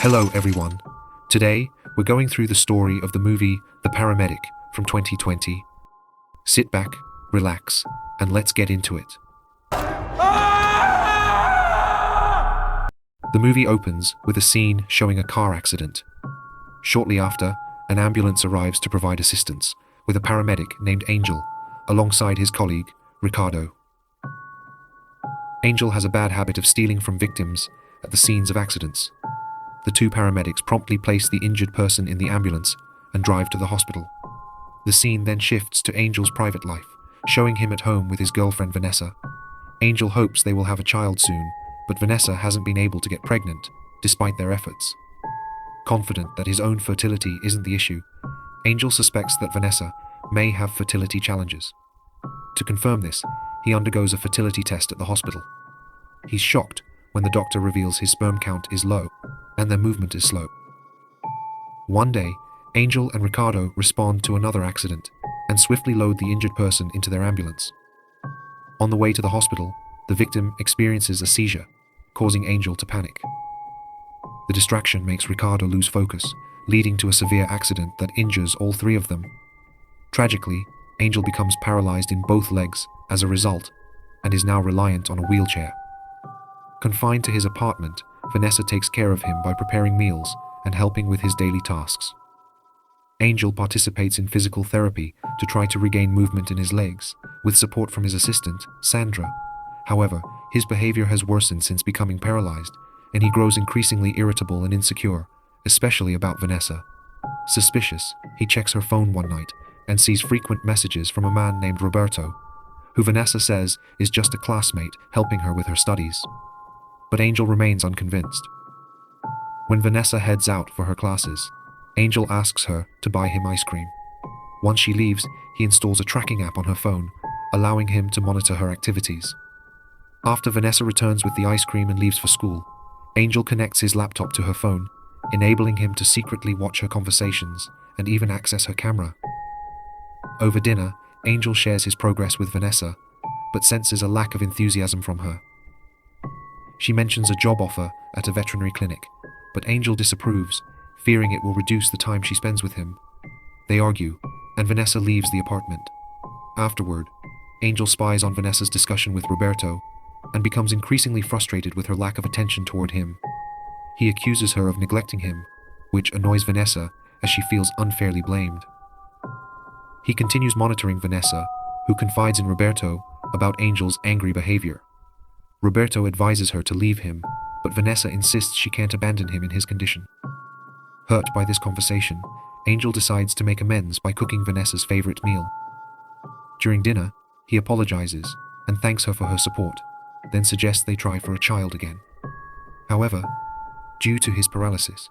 Hello everyone. Today, we're going through the story of the movie The Paramedic from 2020. Sit back, relax, and let's get into it. The movie opens with a scene showing a car accident. Shortly after, an ambulance arrives to provide assistance, with a paramedic named Angel, alongside his colleague, Ricardo. Angel has a bad habit of stealing from victims at the scenes of accidents. The two paramedics promptly place the injured person in the ambulance and drive to the hospital. The scene then shifts to Angel's private life, showing him at home with his girlfriend Vanessa. Angel hopes they will have a child soon, but Vanessa hasn't been able to get pregnant, despite their efforts. Confident that his own fertility isn't the issue, Angel suspects that Vanessa may have fertility challenges. To confirm this, he undergoes a fertility test at the hospital. He's shocked when the doctor reveals his sperm count is low and their movement is slow. One day, Angel and Ricardo respond to another accident and swiftly load the injured person into their ambulance. On the way to the hospital, the victim experiences a seizure, causing Angel to panic. The distraction makes Ricardo lose focus, leading to a severe accident that injures all three of them. Tragically, Angel becomes paralyzed in both legs as a result and is now reliant on a wheelchair. Confined to his apartment, Vanessa takes care of him by preparing meals and helping with his daily tasks. Angel participates in physical therapy to try to regain movement in his legs, with support from his assistant, Sandra. However, his behavior has worsened since becoming paralyzed, and he grows increasingly irritable and insecure, especially about Vanessa. Suspicious, he checks her phone one night and sees frequent messages from a man named Roberto, who Vanessa says is just a classmate helping her with her studies. But Angel remains unconvinced. When Vanessa heads out for her classes, Angel asks her to buy him ice cream. Once she leaves, he installs a tracking app on her phone, allowing him to monitor her activities. After Vanessa returns with the ice cream and leaves for school, Angel connects his laptop to her phone, enabling him to secretly watch her conversations and even access her camera. Over dinner, Angel shares his progress with Vanessa, but senses a lack of enthusiasm from her. She mentions a job offer at a veterinary clinic, but Angel disapproves, fearing it will reduce the time she spends with him. They argue, and Vanessa leaves the apartment. Afterward, Angel spies on Vanessa's discussion with Roberto and becomes increasingly frustrated with her lack of attention toward him. He accuses her of neglecting him, which annoys Vanessa as she feels unfairly blamed. He continues monitoring Vanessa, who confides in Roberto about Angel's angry behavior. Roberto advises her to leave him, but Vanessa insists she can't abandon him in his condition. Hurt by this conversation, Angel decides to make amends by cooking Vanessa's favorite meal. During dinner, he apologizes and thanks her for her support, then suggests they try for a child again. However, due to his paralysis,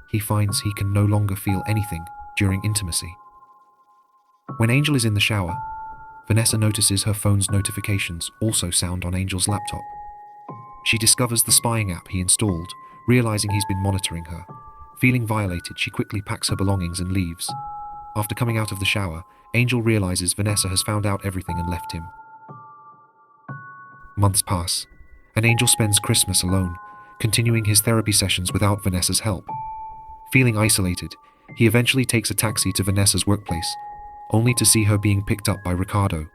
he finds he can no longer feel anything during intimacy. When Angel is in the shower, Vanessa notices her phone's notifications also sound on Angel's laptop. She discovers the spying app he installed, realizing he's been monitoring her. Feeling violated, she quickly packs her belongings and leaves. After coming out of the shower, Angel realizes Vanessa has found out everything and left him. Months pass, and Angel spends Christmas alone, continuing his therapy sessions without Vanessa's help. Feeling isolated, he eventually takes a taxi to Vanessa's workplace, only to see her being picked up by Ricardo.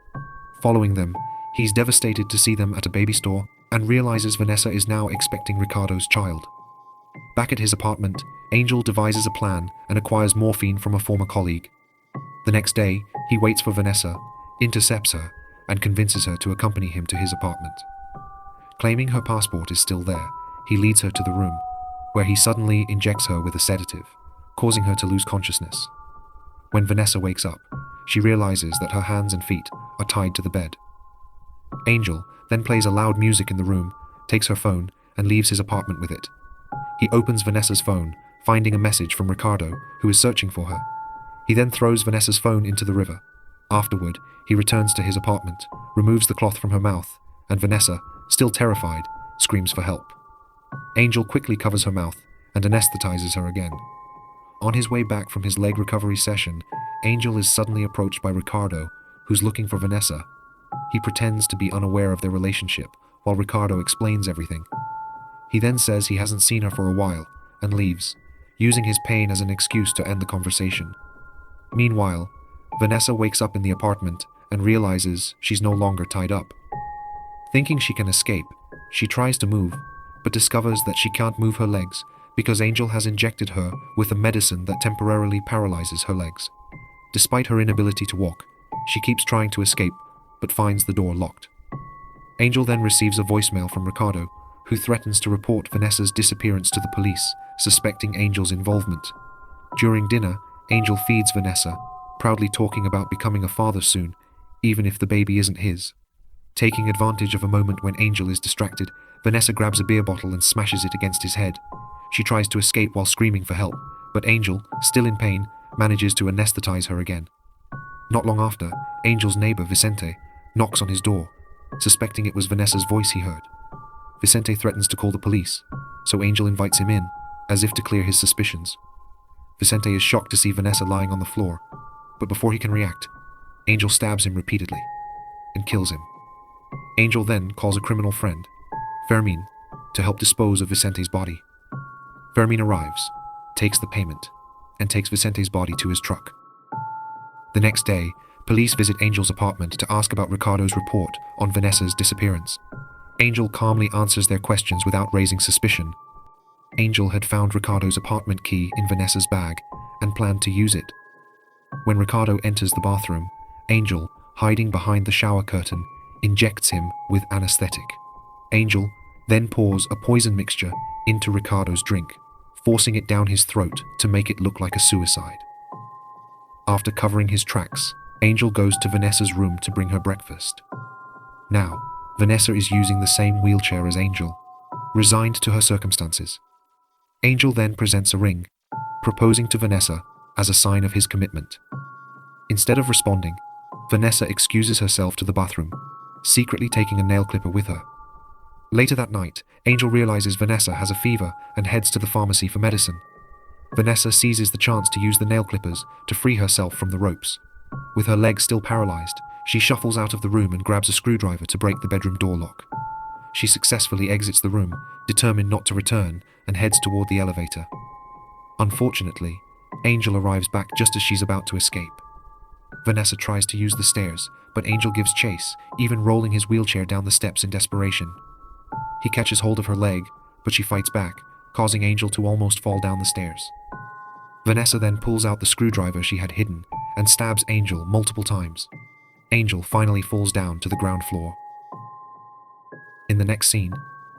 Following them, he's devastated to see them at a baby store and realizes Vanessa is now expecting Ricardo's child. Back at his apartment, Angel devises a plan and acquires morphine from a former colleague. The next day, he waits for Vanessa, intercepts her, and convinces her to accompany him to his apartment. Claiming her passport is still there, he leads her to the room, where he suddenly injects her with a sedative, causing her to lose consciousness. When Vanessa wakes up, she realizes that her hands and feet are tied to the bed. Angel then plays a loud music in the room, takes her phone, and leaves his apartment with it. He opens Vanessa's phone, finding a message from Ricardo, who is searching for her. He then throws Vanessa's phone into the river. Afterward, he returns to his apartment, removes the cloth from her mouth, and Vanessa, still terrified, screams for help. Angel quickly covers her mouth and anesthetizes her again. On his way back from his leg recovery session, Angel is suddenly approached by Ricardo, who's looking for Vanessa. He pretends to be unaware of their relationship, while Ricardo explains everything. He then says he hasn't seen her for a while, and leaves, using his pain as an excuse to end the conversation. Meanwhile, Vanessa wakes up in the apartment and realizes she's no longer tied up. Thinking she can escape, she tries to move, but discovers that she can't move her legs because Angel has injected her with a medicine that temporarily paralyzes her legs. Despite her inability to walk, she keeps trying to escape, but finds the door locked. Angel then receives a voicemail from Ricardo, who threatens to report Vanessa's disappearance to the police, suspecting Angel's involvement. During dinner, Angel feeds Vanessa, proudly talking about becoming a father soon, even if the baby isn't his. Taking advantage of a moment when Angel is distracted, Vanessa grabs a beer bottle and smashes it against his head. She tries to escape while screaming for help, but Angel, still in pain, manages to anesthetize her again. Not long after, Angel's neighbor, Vicente, knocks on his door, suspecting it was Vanessa's voice he heard. Vicente threatens to call the police, so Angel invites him in, as if to clear his suspicions. Vicente is shocked to see Vanessa lying on the floor, but before he can react, Angel stabs him repeatedly and kills him. Angel then calls a criminal friend, Fermin, to help dispose of Vicente's body. Fermin arrives, takes the payment, and takes Vicente's body to his truck. The next day, police visit Angel's apartment to ask about Ricardo's report on Vanessa's disappearance. Angel calmly answers their questions without raising suspicion. Angel had found Ricardo's apartment key in Vanessa's bag and planned to use it. When Ricardo enters the bathroom, Angel, hiding behind the shower curtain, injects him with anesthetic. Angel then pours a poison mixture into Ricardo's drink, forcing it down his throat to make it look like a suicide. After covering his tracks, Angel goes to Vanessa's room to bring her breakfast. Now, Vanessa is using the same wheelchair as Angel, resigned to her circumstances. Angel then presents a ring, proposing to Vanessa as a sign of his commitment. Instead of responding, Vanessa excuses herself to the bathroom, secretly taking a nail clipper with her. Later that night, Angel realizes Vanessa has a fever and heads to the pharmacy for medicine. Vanessa seizes the chance to use the nail clippers to free herself from the ropes. With her legs still paralyzed, she shuffles out of the room and grabs a screwdriver to break the bedroom door lock. She successfully exits the room, determined not to return, and heads toward the elevator. Unfortunately, Angel arrives back just as she's about to escape. Vanessa tries to use the stairs, but Angel gives chase, even rolling his wheelchair down the steps in desperation. He catches hold of her leg, but she fights back, causing Angel to almost fall down the stairs. Vanessa then pulls out the screwdriver she had hidden and stabs Angel multiple times. Angel finally falls down to the ground floor. In the next scene,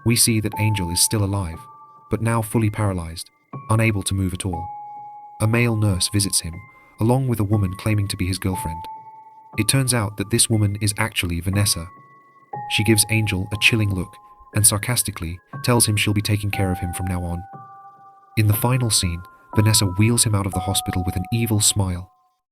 we see that Angel is still alive, but now fully paralyzed, unable to move at all. A male nurse visits him, along with a woman claiming to be his girlfriend. It turns out that this woman is actually Vanessa. She gives Angel a chilling look and sarcastically tells him she'll be taking care of him from now on. In the final scene, Vanessa wheels him out of the hospital with an evil smile,